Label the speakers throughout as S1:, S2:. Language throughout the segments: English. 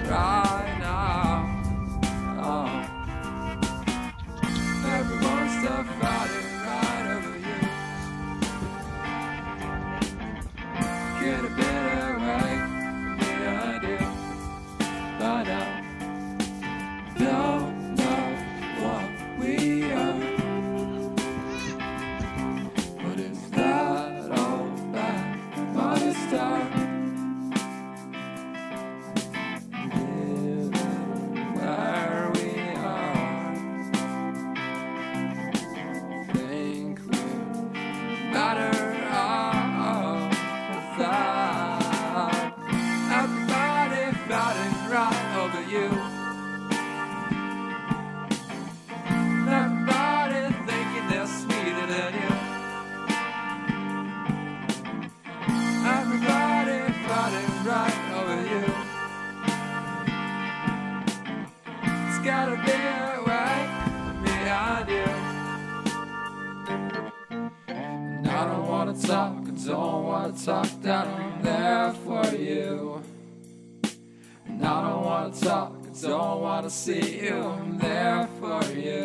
S1: right now. Oh. Everyone's still fighting right over you. Get a better way from behind you. But I don't know what we are. But is that all that might start? Where we are, think we better off without everybody fighting right over you. Everybody thinking they're sweeter than you. Everybody fighting right over you. It's gotta be a way behind you. And I don't wanna talk, I don't wanna talk that I'm there for you. And I don't wanna talk, I don't wanna see you, I'm there for you.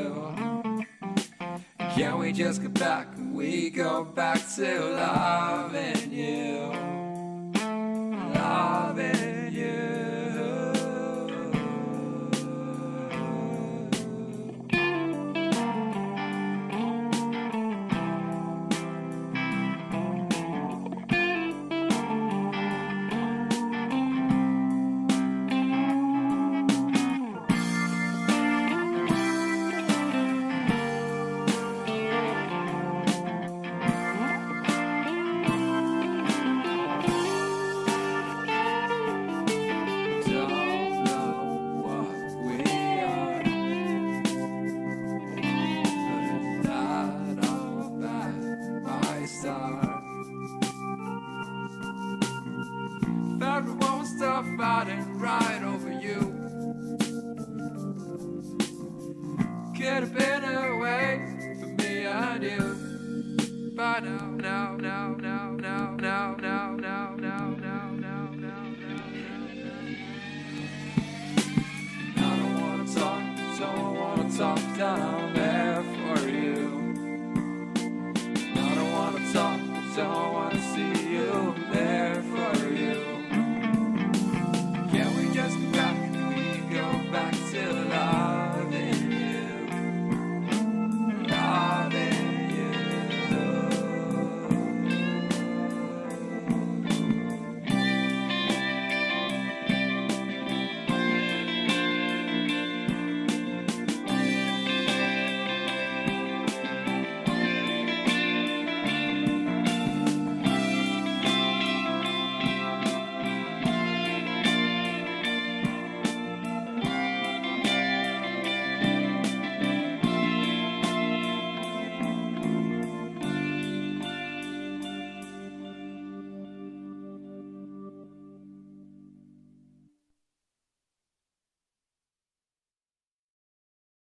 S1: Can we just go back? We go back to loving you, loving you. Everyone was still fighting right over you.